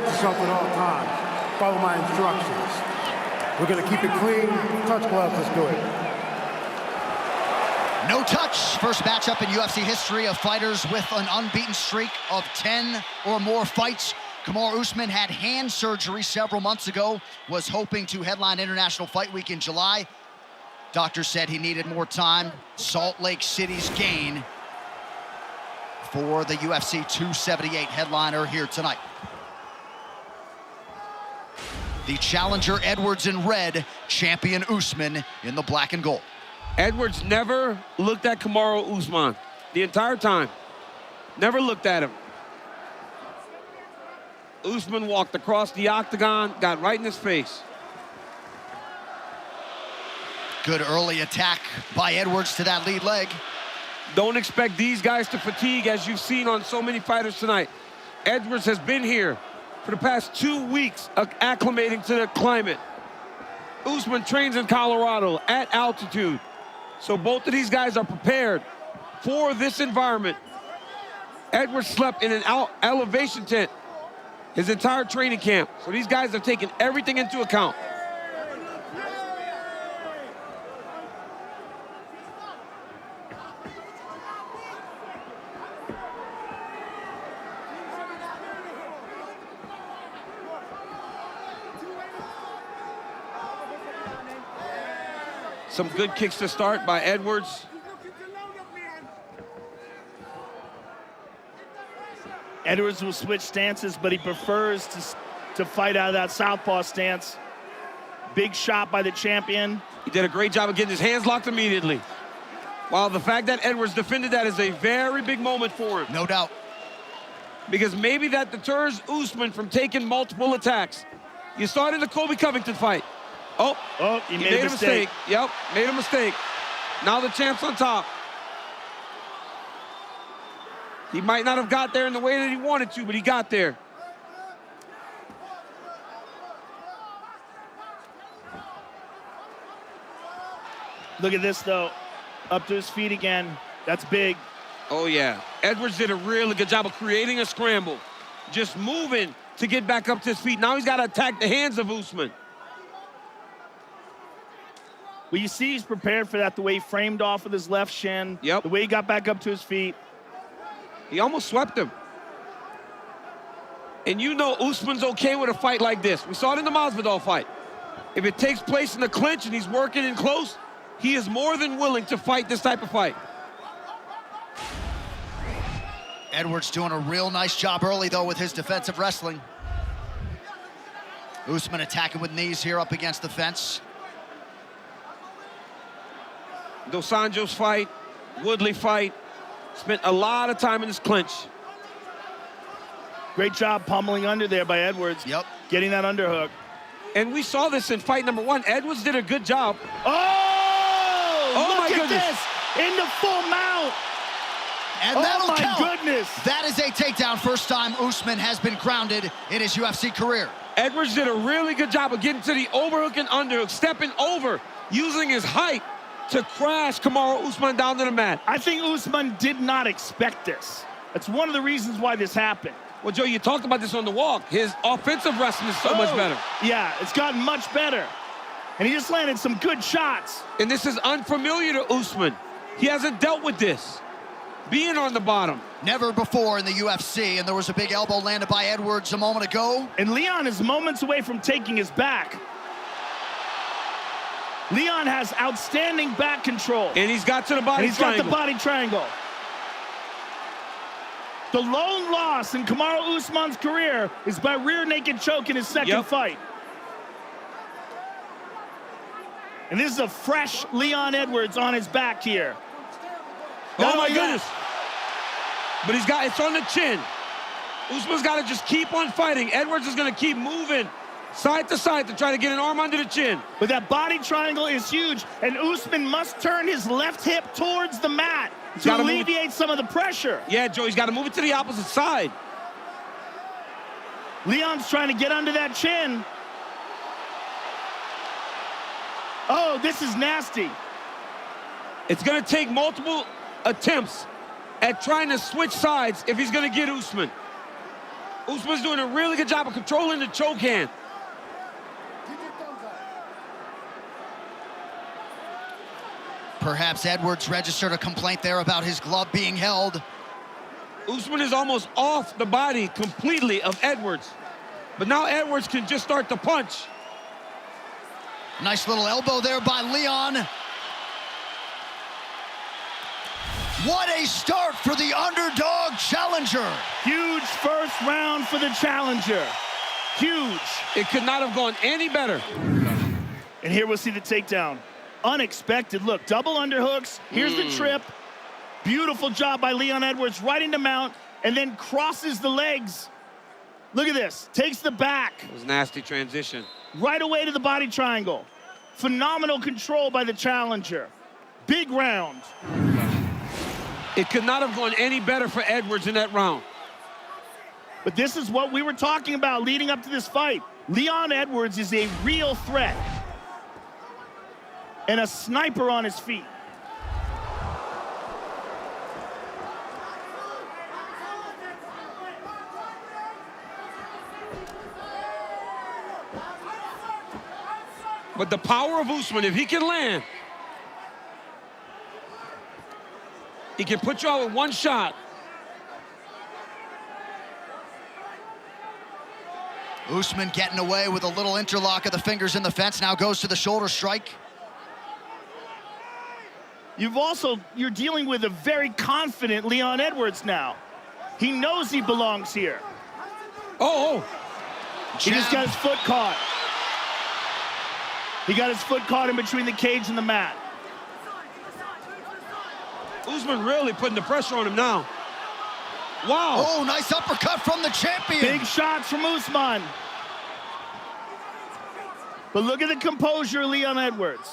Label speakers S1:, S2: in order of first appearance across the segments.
S1: protect yourself at all times. Follow my instructions. We're going to keep it clean. Touch gloves. Let's do it.
S2: No touch. First matchup in UFC history of fighters with an unbeaten streak of 10 or more fights. Kamaru Usman had hand surgery several months ago, was hoping to headline International Fight Week in July. Doctor said he needed more time. Salt Lake City's gain for the UFC 278 headliner here tonight. The challenger Edwards in red, champion Usman in the black and gold.
S3: Edwards never looked at Kamaru Usman the entire time. Never looked at him. Usman walked across the octagon, got right in his face.
S2: Good early attack by Edwards to that lead leg.
S3: Don't expect these guys to fatigue, as you've seen on so many fighters tonight. Edwards has been here for the past 2 weeks, acclimating to the climate. Usman trains in Colorado at altitude. So both of these guys are prepared for this environment. Edwards slept in an elevation tent his entire training camp. So these guys have taken everything into account. Some good kicks to start by Edwards.
S4: Edwards will switch stances, but he prefers to fight out of that southpaw stance. Big shot by the champion.
S3: He did a great job of getting his hands locked immediately. While the fact that Edwards defended that is a very big moment for him.
S2: No doubt.
S3: Because maybe that deters Usman from taking multiple attacks. You saw it in the Colby Covington fight. Oh,
S4: he made a mistake.
S3: Yep, made a mistake. Now the champ's on top. He might not have got there in the way that he wanted to, but he got there.
S4: Look at this, though. Up to his feet again. That's big.
S3: Oh, yeah. Edwards did a really good job of creating a scramble. Just moving to get back up to his feet. Now he's got to attack the hands of Usman.
S4: Well, you see he's prepared for that, the way he framed off with his left shin.
S3: Yep.
S4: The way he got back up to his feet.
S3: He almost swept him. And you know Usman's okay with a fight like this. We saw it in the Masvidal fight. If it takes place in the clinch and he's working in close, he is more than willing to fight this type of fight.
S2: Edwards doing a real nice job early, though, with his defensive wrestling. Usman attacking with knees here up against the fence.
S3: Dos Anjos fight, Woodley fight, spent a lot of time in this clinch.
S4: Great job pummeling under there by Edwards.
S2: Yep.
S4: Getting that underhook.
S3: And we saw this in fight number 1. Edwards did a good job.
S4: Oh,
S3: my goodness.
S4: This, in the full mount.
S2: And that'll count.
S4: Oh, my goodness.
S2: That is a takedown. First time Usman has been grounded in his UFC career.
S3: Edwards did a really good job of getting to the overhook and underhook, stepping over, using his height to crash Kamaru Usman down to the mat.
S4: I think Usman did not expect this. That's one of the reasons why this happened.
S3: Well, Joe, you talked about this on the walk. His offensive wrestling is so much better.
S4: Yeah, it's gotten much better. And he just landed some good shots.
S3: And this is unfamiliar to Usman. He hasn't dealt with this, being on the bottom.
S2: Never before in the UFC, and there was a big elbow landed by Edwards a moment ago.
S4: And Leon is moments away from taking his back. Leon has outstanding back control.
S3: And he's got to the body triangle.
S4: Got the body triangle. The lone loss in Kamaru Usman's career is by rear naked choke in his second fight. And this is a fresh Leon Edwards on his back here.
S3: Oh my goodness. But it's on the chin. Usman's got to just keep on fighting. Edwards is going to keep moving side to side to try to get an arm under the chin.
S4: But that body triangle is huge, and Usman must turn his left hip towards the mat to alleviate some of the pressure.
S3: Yeah, Joe, he's got to move it to the opposite side.
S4: Leon's trying to get under that chin. Oh, this is nasty.
S3: It's going to take multiple attempts at trying to switch sides if he's going to get Usman. Usman's doing a really good job of controlling the choke hand.
S2: Perhaps Edwards registered a complaint there about his glove being held.
S3: Usman is almost off the body completely of Edwards. But now Edwards can just start to punch.
S2: Nice little elbow there by Leon. What a start for the underdog challenger.
S4: Huge first round for the challenger. Huge.
S3: It could not have gone any better.
S4: And here we'll see the takedown. Unexpected. Look, double underhooks. Here's the trip. Beautiful job by Leon Edwards, right into mount, and then crosses the legs. Look at this. Takes the back.
S3: It was a nasty transition.
S4: Right away to the body triangle. Phenomenal control by the challenger. Big round.
S3: It could not have gone any better for Edwards in that round.
S4: But this is what we were talking about leading up to this fight. Leon Edwards is a real threat. And a sniper on his feet.
S3: But the power of Usman, if he can land, he can put you out with one shot.
S2: Usman getting away with a little interlock of the fingers in the fence, now goes to the shoulder strike.
S4: You're dealing with a very confident Leon Edwards now. He knows he belongs here.
S3: Oh.
S4: He just got his foot caught. He got his foot caught in between the cage and the mat.
S3: Usman really putting the pressure on him now. Wow.
S2: Oh, nice uppercut from the champion.
S4: Big shots from Usman. But look at the composure of Leon Edwards.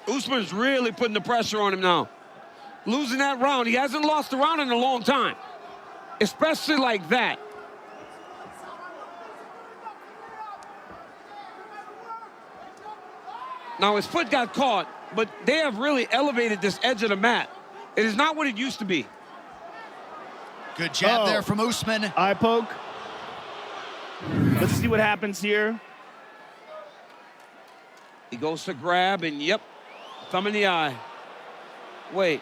S3: Usman's really putting the pressure on him now. Losing that round. He hasn't lost a round in a long time, especially like that. Now his foot got caught, but they have really elevated this edge of the mat. It is not what it used to be.
S2: Good jab there from Usman.
S4: Eye poke. Let's see what happens here.
S3: He goes to grab, and yep, thumb in the eye. Wait.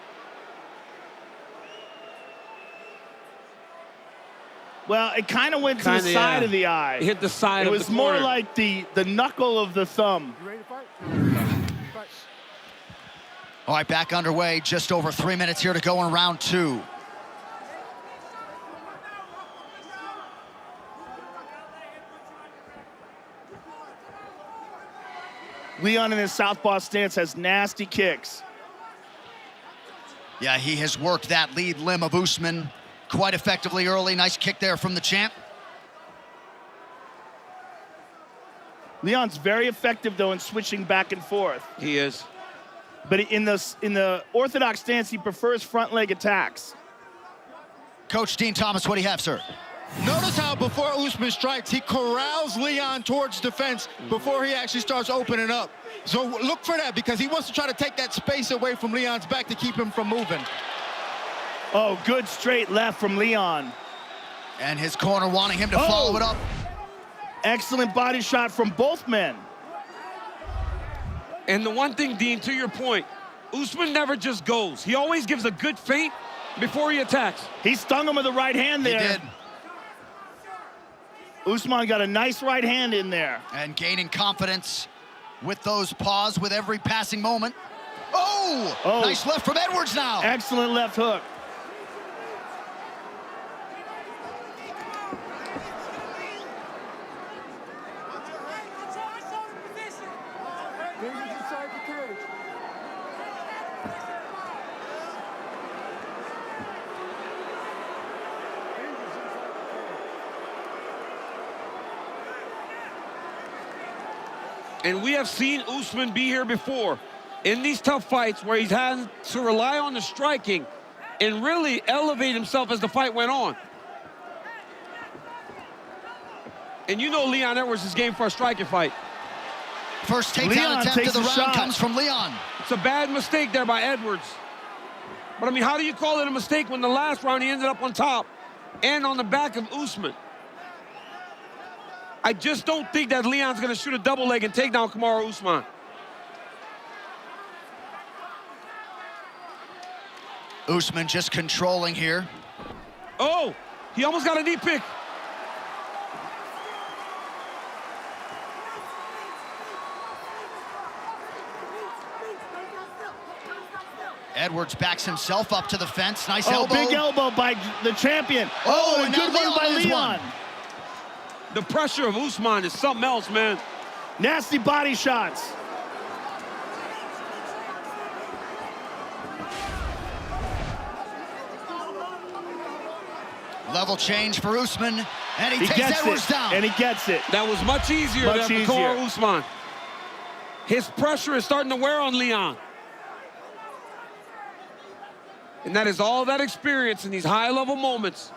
S4: Well, it kind of went to the side of the eye.
S3: It hit the side of the corner.
S4: It was more like the knuckle of the thumb.
S1: You ready to fight? Fight.
S2: All right, back underway. Just over 3 minutes here to go in round 2.
S4: Leon in his southpaw stance has nasty kicks.
S2: Yeah, he has worked that lead limb of Usman quite effectively early. Nice kick there from the champ.
S4: Leon's very effective, though, in switching back and forth.
S3: He is.
S4: But in the orthodox stance, he prefers front leg attacks.
S2: Coach Dean Thomas, what do you have, sir?
S5: Notice how before Usman strikes, he corrals Leon towards defense before he actually starts opening up. So look for that, because he wants to try to take that space away from Leon's back to keep him from moving.
S4: Oh, good straight left from Leon.
S2: And his corner wanting him to follow it up.
S4: Excellent body shot from both men.
S3: And the one thing, Dean, to your point, Usman never just goes. He always gives a good feint before he attacks.
S4: He stung him with the right hand there.
S2: He did.
S4: Usman got a nice right hand in there.
S2: And gaining confidence with those paws with every passing moment. Oh! Nice left from Edwards now.
S4: Excellent left hook.
S1: Fingers inside the cage.
S3: And we have seen Usman be here before in these tough fights where he's had to rely on the striking and really elevate himself as the fight went on. And you know Leon Edwards is game for a striking fight.
S2: First takedown
S4: Leon
S2: attempt of the round
S4: shot.
S2: comes from Leon.
S3: It's a bad mistake there by Edwards. But I mean, how do you call it a mistake when the last round he ended up on top? and on the back of Usman. I just don't think that Leon's gonna shoot a double leg and take down Kamaru Usman.
S2: Usman just controlling here.
S3: Oh, he almost got a knee pick.
S2: Edwards backs himself up to the fence. Nice
S4: Oh,
S2: elbow.
S4: big elbow by the champion. Oh, and
S2: and
S4: good
S2: now
S4: one by
S2: Leon lands
S4: Leon.
S2: one.
S3: The pressure of Usman is something else, man.
S4: Nasty body shots.
S2: Level change for Usman, and he
S4: He
S2: takes
S4: gets
S2: Edwards
S4: it,
S2: down.
S4: and he gets it.
S3: That was much easier
S4: Much
S3: than for
S4: easier.
S3: Kamaru Usman. His pressure is starting to wear on Leon. And that is all that experience in these high-level moments.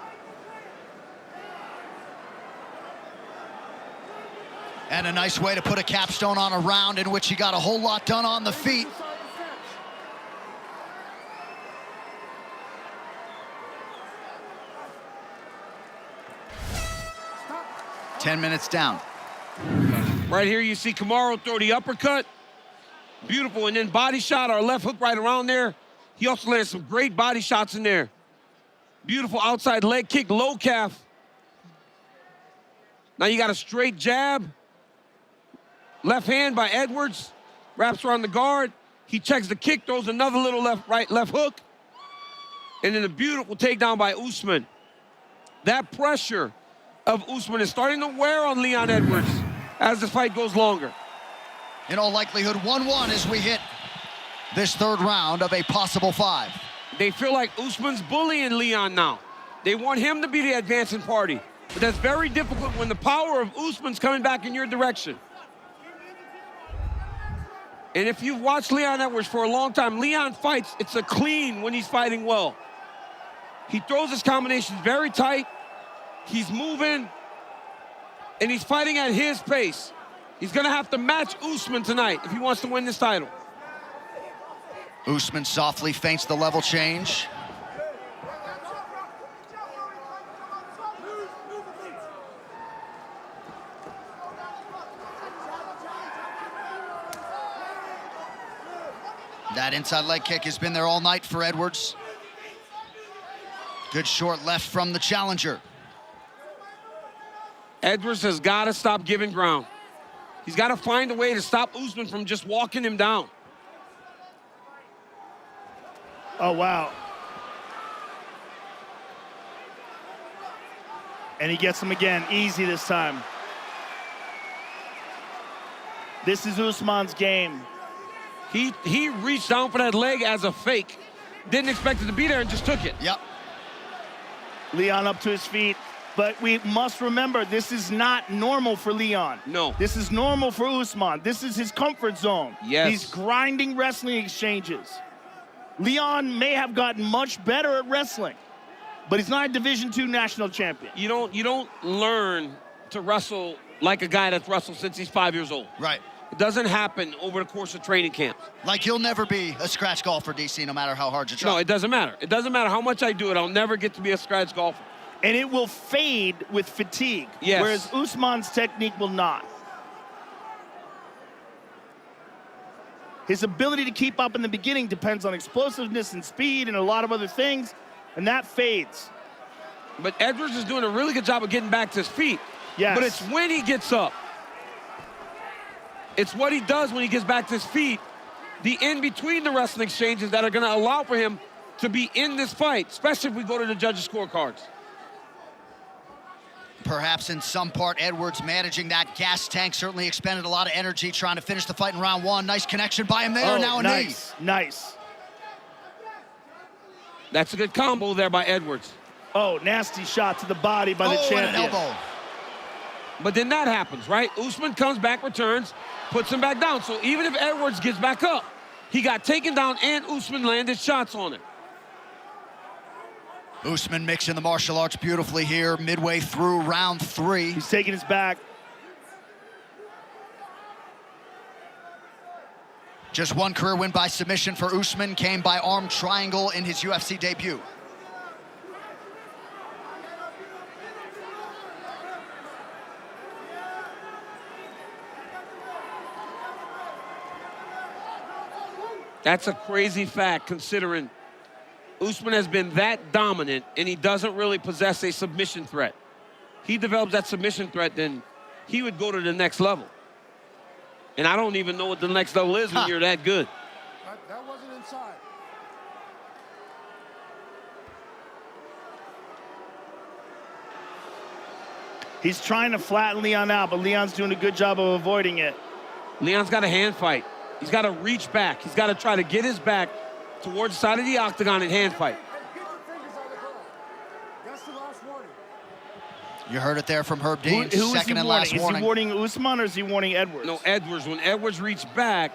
S2: And a nice way to put a capstone on a round in which he got a whole lot done on the feet. Stop. 10 minutes down.
S3: Right here, you see Kamaru throw the uppercut. Beautiful, and then body shot, our left hook right around there. He also landed some great body shots in there. Beautiful outside leg kick, low calf. Now you got a straight jab. Left hand by Edwards. Wraps around the guard. He checks the kick, throws another little left hook. And then a beautiful takedown by Usman. That pressure of Usman is starting to wear on Leon Edwards as the fight goes longer.
S2: In all likelihood, 1-1 as we hit this third round of a possible 5.
S3: They feel like Usman's bullying Leon now. They want him to be the advancing party. But that's very difficult when the power of Usman's coming back in your direction. And if you've watched Leon Edwards for a long time, Leon fights, it's a clean when he's fighting well. He throws his combinations very tight. He's moving, and he's fighting at his pace. He's gonna have to match Usman tonight if he wants to win this title.
S2: Usman softly feints the level change. That inside leg kick has been there all night for Edwards. Good short left from the challenger.
S3: Edwards has got to stop giving ground. He's got to find a way to stop Usman from just walking him down.
S4: Oh, wow. And he gets him again, easy this time. This is Usman's game.
S3: He reached down for that leg as a fake. Didn't expect it to be there and just took it.
S2: Yep.
S4: Leon up to his feet. But we must remember, this is not normal for Leon.
S3: No.
S4: This is normal for Usman. This is his comfort zone.
S3: Yes.
S4: These grinding wrestling exchanges. Leon may have gotten much better at wrestling, but he's not a Division II national champion.
S3: You don't learn to wrestle like a guy that's wrestled since he's 5 years old.
S2: Right.
S3: It doesn't happen over the course of training camps.
S2: Like you'll never be a scratch golfer, DC, no matter how hard you try.
S3: No, it doesn't matter. It doesn't matter how much I do it. I'll never get to be a scratch golfer.
S4: And it will fade with fatigue,
S3: Yes.
S4: whereas Usman's technique will not. His ability to keep up in the beginning depends on explosiveness and speed and a lot of other things, and that fades.
S3: But Edwards is doing a really good job of getting back to his feet.
S4: Yes.
S3: But it's when he gets up. It's what he does when he gets back to his feet. The in-between the wrestling exchanges that are going to allow for him to be in this fight, especially if we go to the judges' scorecards.
S2: Perhaps in some part, Edwards managing that gas tank certainly expended a lot of energy trying to finish the fight in round 1. Nice connection by him there. Now a
S4: nice, nice.
S3: That's a good combo there by Edwards.
S4: Oh, nasty shot to the body by the
S2: knee.
S4: champion.
S2: And an elbow.
S3: But then that happens, right? Usman comes back, returns, puts him back down. So even if Edwards gets back up, he got taken down and Usman landed shots on him.
S2: Usman mixing the martial arts beautifully here midway through round 3.
S4: He's taking his back.
S2: Just one career win by submission for Usman, came by arm triangle in his UFC debut.
S3: That's a crazy fact considering Usman has been that dominant and he doesn't really possess a submission threat. He develops that submission threat, then he would go to the next level. And I don't even know what the next level is when you're that good.
S1: That wasn't inside.
S4: He's trying to flatten Leon out, but Leon's doing a good job of avoiding it.
S3: Leon's got a hand fight. He's got to reach back. He's got to try to get his back towards the side of the octagon and hand fight.
S1: Get your fingers on the ground. That's the last warning.
S2: You heard it there from Herb Dean.
S4: Who is
S2: Second
S4: he
S2: and
S4: warning?
S2: last
S4: Is
S2: warning.
S4: he warning Usman or is he warning Edwards?
S3: No, Edwards. When Edwards reached back,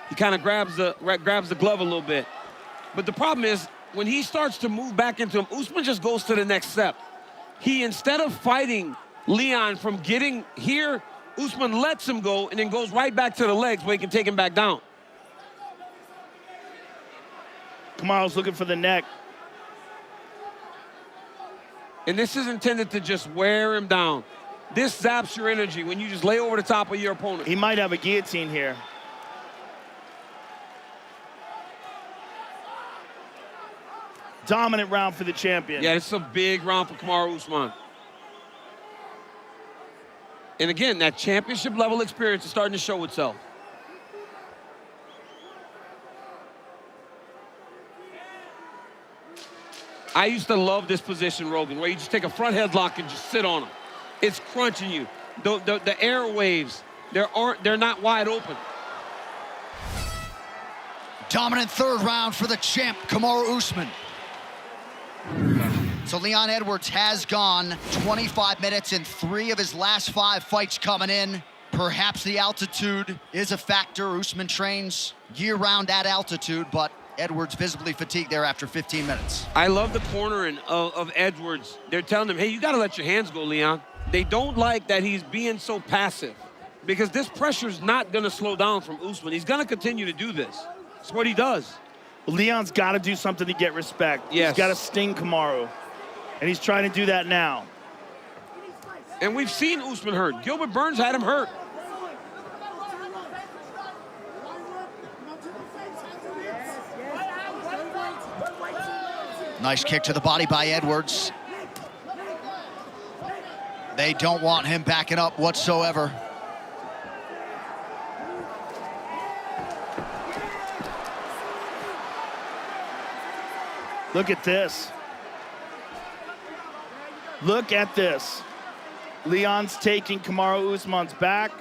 S3: he kind of grabs the glove a little bit. But the problem is, when he starts to move back into him, Usman just goes to the next step. He, instead of fighting Leon from getting here, Usman lets him go and then goes right back to the legs where he can take him back down.
S4: Kamaru's looking for the neck.
S3: And this is intended to just wear him down. This zaps your energy when you just lay over the top of your opponent.
S4: He might have a guillotine here. Dominant round for the champion.
S3: Yeah, it's a big round for Kamaru Usman. And again, that championship level experience is starting to show itself. I used to love this position, Rogan, where you just take a front headlock and just sit on him. It's crunching you. The airwaves, they're not wide open.
S2: Dominant third round for the champ, Kamaru Usman. So Leon Edwards has gone 25 minutes in 3 of his last 5 fights coming in. Perhaps the altitude is a factor. Usman trains year-round at altitude, but Edwards visibly fatigued there after 15 minutes.
S3: I love the cornering of Edwards. They're telling him, hey, you got to let your hands go, Leon. They don't like that he's being so passive because this pressure's not going to slow down from Usman. He's going to continue to do this. It's what he does.
S4: Well, Leon's got to do something to get respect.
S3: Yes.
S4: He's got to sting Kamaru. And he's trying to do that now.
S3: And we've seen Usman hurt. Gilbert Burns had him hurt.
S2: Nice kick to the body by Edwards. They don't want him backing up whatsoever.
S4: Look at this. Look at this. Leon's taking Kamaru Usman's back.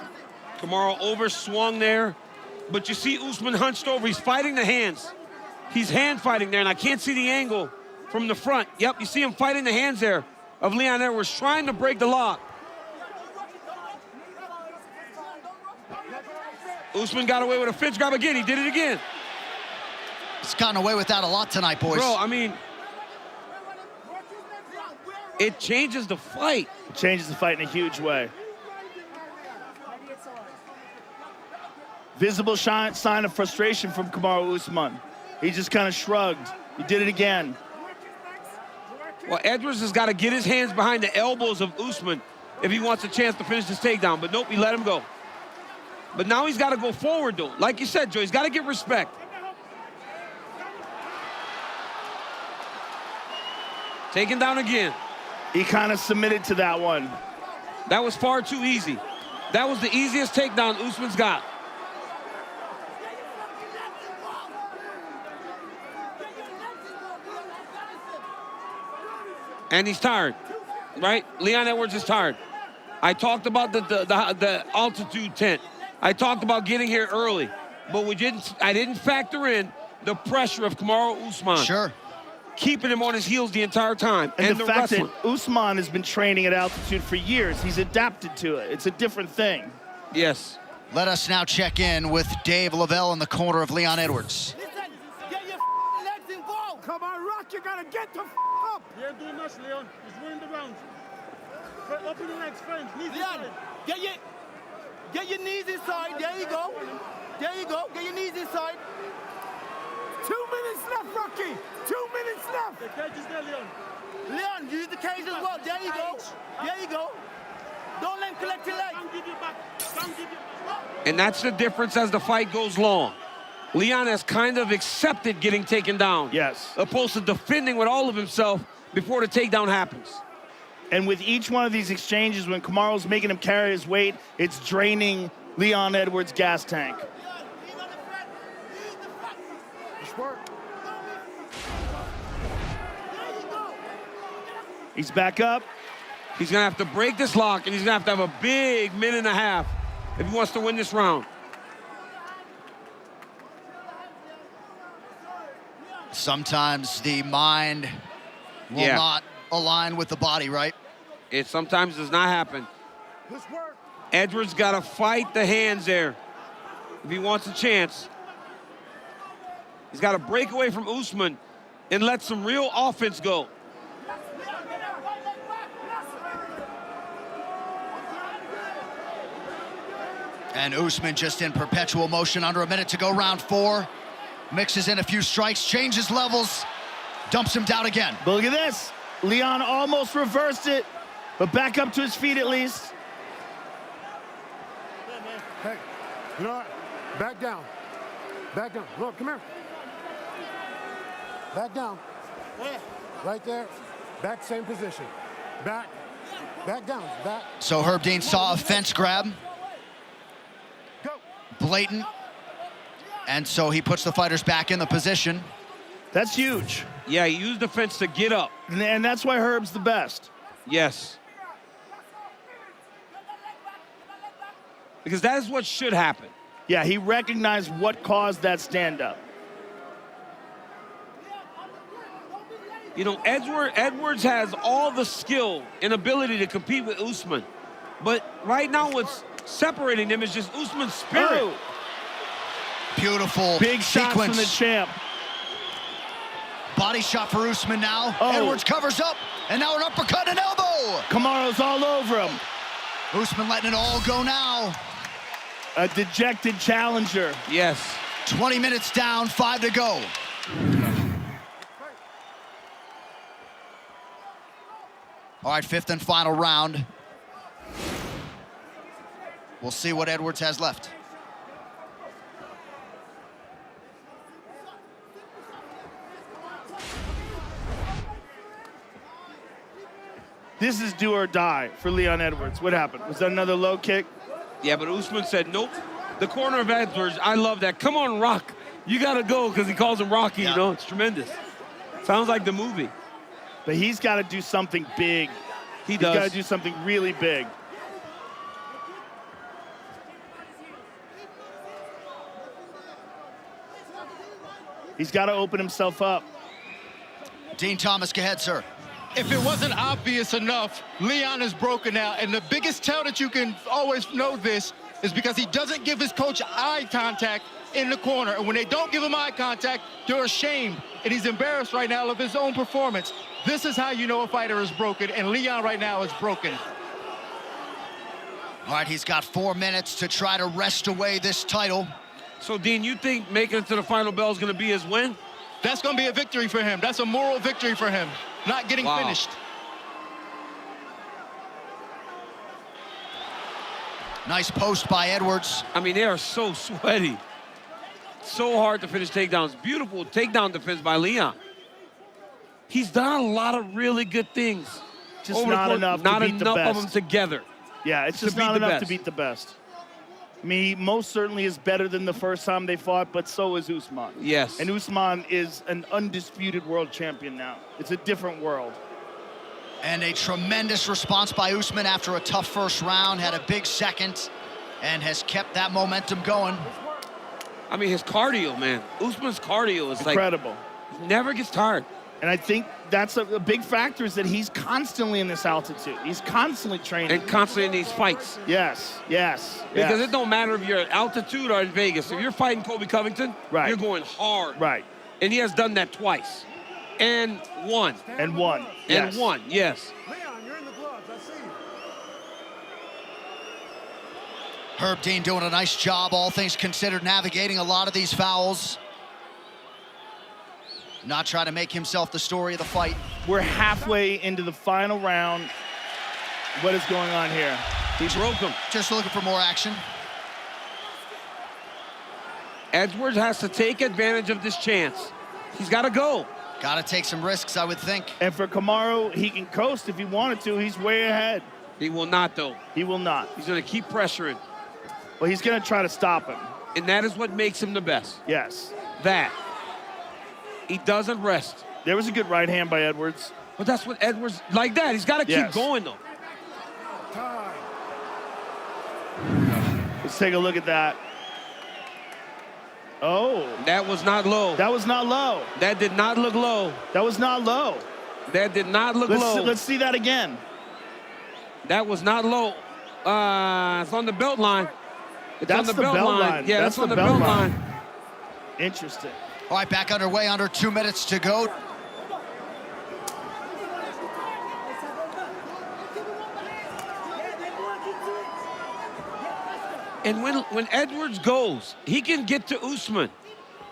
S3: Kamaru overswung there. But you see Usman hunched over. He's fighting the hands. He's hand fighting there, and I can't see the angle from the front. Yep, you see him fighting the hands there of Leon Edwards, trying to break the lock. Usman got away with a fist grab again. He did it again.
S2: He's gotten away with that a lot tonight, boys.
S3: Bro, I mean, it changes the fight.
S4: It changes the fight in a huge way. Visible sign of frustration from Kamaru Usman. He just kind of shrugged. He did it again.
S3: Well, Edwards has got to get his hands behind the elbows of Usman if he wants a chance to finish this takedown. But nope, he let him go. But now he's got to go forward, though. Like you said, Joe, he's got to get respect. Taken down again.
S4: He kind of submitted to that one.
S3: That was far too easy. That was the easiest takedown Usman's got. And he's tired, right? Leon Edwards is tired. I talked about the altitude tent. I talked about getting here early, but I didn't factor in the pressure of Kamaru Usman.
S2: Sure.
S3: Keeping him on his heels the entire time.
S4: And the fact
S3: wrestling.
S4: that Usman has been training at altitude for years, he's adapted to it. It's a different thing.
S3: Yes.
S2: Let us now check in with Dave Lavelle in the corner of Leon Edwards.
S6: Listen, get your legs involved.
S1: Come on, Rock, you gotta get the up.
S6: You ain't doing much, Leon. He's winning the round. Open the legs, friends.
S7: Leon, get your knees inside. There you go. There you go. Get your knees inside.
S1: 2 minutes left, Rocky. 2 minutes left.
S6: The cage is there, Leon.
S7: Leon, use the cage as well. There you go. There you go. Don't let him collect your leg.
S6: Don't give you back. Don't give you back.
S3: And that's the difference as the fight goes long. Leon has kind of accepted getting taken down.
S4: Yes.
S3: Opposed to defending with all of himself before the takedown happens.
S4: And with each one of these exchanges, when Kamaru's making him carry his weight, it's draining Leon Edwards' gas tank. He's back up.
S3: He's gonna have to break this lock, and he's gonna have a big minute and a half if he wants to win this round.
S2: Sometimes the mind will not align with the body, right?
S3: It sometimes does not happen. Edwards got to fight the hands there if he wants a chance. He's got to break away from Usman and let some real offense go.
S2: And Usman just in perpetual motion, under a minute to go, round 4. Mixes in a few strikes, changes levels, dumps him down again.
S4: But look at this. Leon almost reversed it, but back up to his feet at least.
S1: Hey, you know what? Back down. Back down. Look, come here. Back down. Right there. Back, same position. Back. Back down. Back.
S2: So Herb Dean saw a fence grab.
S1: Go.
S2: Blatant. And so he puts the fighters back in the position.
S4: That's huge.
S3: Yeah, he used the fence to get up.
S4: And that's why Herb's the best.
S3: Yes. Because that is what should happen.
S4: Yeah, he recognized what caused that stand-up.
S3: You know, Edwards has all the skill and ability to compete with Usman. But right now what's separating them is just Usman's spirit.
S4: Oh.
S2: Beautiful
S4: Big shots
S2: sequence.
S4: from the champ.
S2: Body shot for Usman now.
S4: Oh.
S2: Edwards covers up, and now an uppercut and elbow.
S4: Kamaru's all over him.
S2: Usman letting it all go now.
S4: A dejected challenger.
S3: Yes.
S2: 20 minutes down, 5 to go. All right, 5th and final round. We'll see what Edwards has left.
S4: This is do or die for Leon Edwards. What happened? Was that another low kick?
S3: Yeah, but Usman said, nope. The corner of Edwards, I love that. Come on, Rock. You got to go, because he calls him Rocky, you know? It's tremendous. Sounds like the movie.
S4: But he's got to do something big.
S3: He does.
S4: He's got to do something really big. He's got to open himself up.
S2: Dean Thomas, go ahead, sir.
S5: If it wasn't obvious enough, Leon is broken now. And the biggest tell that you can always know this is because he doesn't give his coach eye contact in the corner. And when they don't give him eye contact, they're ashamed. And he's embarrassed right now of his own performance. This is how you know a fighter is broken. And Leon right now is broken.
S2: All right, he's got 4 minutes to try to wrest away this title.
S3: So, Dean, you think making it to the final bell is going to be his win?
S5: That's going to be a victory for him. That's a moral victory for him. Not getting finished.
S2: Nice post by Edwards.
S3: I mean, they are so sweaty. So hard to finish takedowns. Beautiful takedown defense by Leon. He's done a lot of really good things.
S4: Just not enough to beat the
S3: of
S4: best.
S3: them together.
S4: Yeah, it's just not enough to beat the best. I mean, he most certainly is better than the first time they fought, but so is Usman.
S3: Yes.
S4: And Usman is an undisputed world champion now. It's a different world.
S2: And a tremendous response by Usman after a tough first round, had a big second, and has kept that momentum going.
S3: I mean, his cardio, man. Usman's cardio is
S4: incredible.
S3: Like, never gets tired.
S4: And I think that's a big factor is that he's constantly in this altitude. He's constantly training.
S3: And constantly in these fights.
S4: Yes, yes.
S3: Because it don't matter if you're at altitude or in Vegas. If you're fighting Colby Covington,
S4: right,
S3: you're going hard.
S4: Right.
S3: And he has done that twice. And won.
S4: And won.
S3: And won, yes.
S1: Leon, you're in the gloves. I see you.
S2: Herb Dean doing a nice job, all things considered, navigating a lot of these fouls. Not trying to make himself the story of the fight.
S4: We're halfway into the final round. What is going on here?
S3: He broke him.
S2: Just looking for more action.
S3: Edwards has to take advantage of this chance. He's got to go.
S2: Got to take some risks, I would think.
S4: And for Kamaru, he can coast if he wanted to. He's way ahead.
S3: He will not, though.
S4: He will not.
S3: He's going to keep pressuring.
S4: Well, he's going to try to stop him.
S3: And that is what makes him the best.
S4: Yes.
S3: That. He doesn't rest.
S4: There was a good right hand by Edwards.
S3: But that's what Edwards, like that. He's got to keep going, though.
S4: Let's take a look at that. Oh.
S3: That was not low.
S4: That was not low.
S3: That did not look low.
S4: That was not low.
S3: That did not look low.
S4: Let's see that again.
S3: That was not low. It's on the belt line. It's
S4: That's
S3: on the belt line. Yeah, that's on the belt line.
S4: Interesting.
S2: All right, back underway, under 2 minutes to go.
S3: And when Edwards goes, he can get to Usman.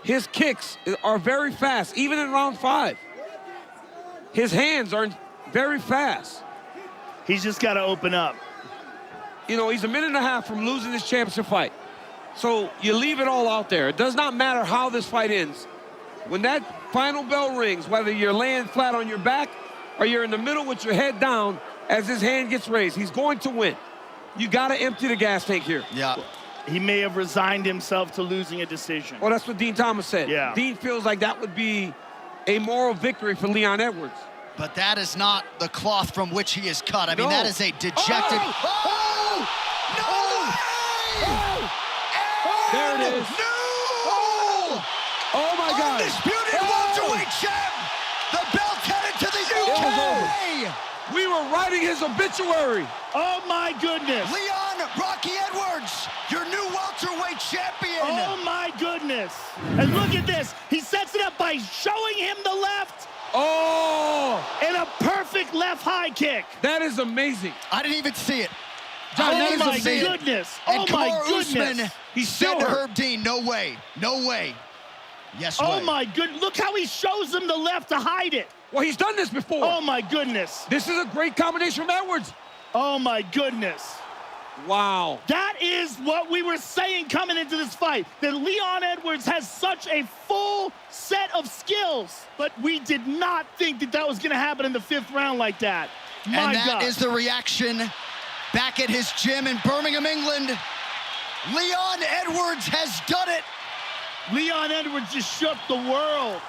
S3: His kicks are very fast, even in round 5. His hands are very fast.
S4: He's just got to open up.
S3: You know, he's a minute and a half from losing this championship fight. So you leave it all out there. It does not matter how this fight ends. When that final bell rings, whether you're laying flat on your back or you're in the middle with your head down, as his hand gets raised, he's going to win. You got to empty the gas tank here.
S2: Yeah.
S4: He may have resigned himself to losing a decision.
S3: Well, that's what Dean Thomas said.
S4: Yeah.
S3: Dean feels like that would be a moral victory for Leon Edwards.
S2: But that is not the cloth from which he is cut. I mean,
S3: No.
S2: that is a dejected... Oh! No way!
S3: There it is.
S2: No!
S3: Oh, my God.
S2: Undisputed welterweight champ! The belt headed to the
S3: was
S2: UK!
S3: We were writing his obituary.
S4: Oh, my goodness.
S2: Leon Rocky Edwards, your new welterweight champion!
S4: Oh, my goodness. And look at this. He sets it up by showing him the left.
S3: Oh!
S4: And a perfect left high kick.
S3: That is amazing.
S2: I didn't even see it.
S3: John, that
S4: Oh,
S3: is
S4: my
S3: amazing.
S4: goodness.
S2: And
S4: Oh, my
S2: Kamaru
S4: goodness.
S2: Usman,
S3: He's
S2: said
S3: still
S2: to
S3: hurt.
S2: Herb Dean, no way, no way. Yes
S4: Oh,
S2: way.
S4: my good. Look how he shows him the left to hide it.
S3: Well, he's done this before.
S4: Oh, my goodness.
S3: This is a great combination from Edwards.
S4: Oh, my goodness.
S3: Wow.
S4: That is what we were saying coming into this fight, that Leon Edwards has such a full set of skills, but we did not think that that was going to happen in the 5th round like that. My
S2: And that
S4: God.
S2: is the reaction back at his gym in Birmingham, England. Leon Edwards has done it.
S4: Leon Edwards just shook the world.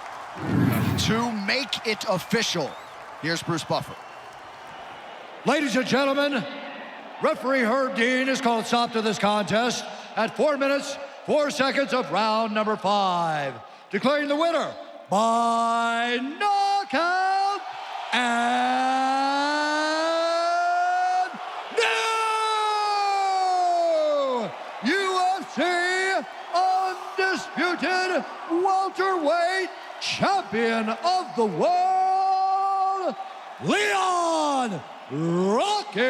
S2: To make it official, here's Bruce Buffer.
S8: Ladies and gentlemen, referee Herb Dean has called stop to this contest at 4 minutes, 4 seconds of round number 5, declaring the winner by knockout and new UFC undisputed welterweight champion of the world, Leon Rocky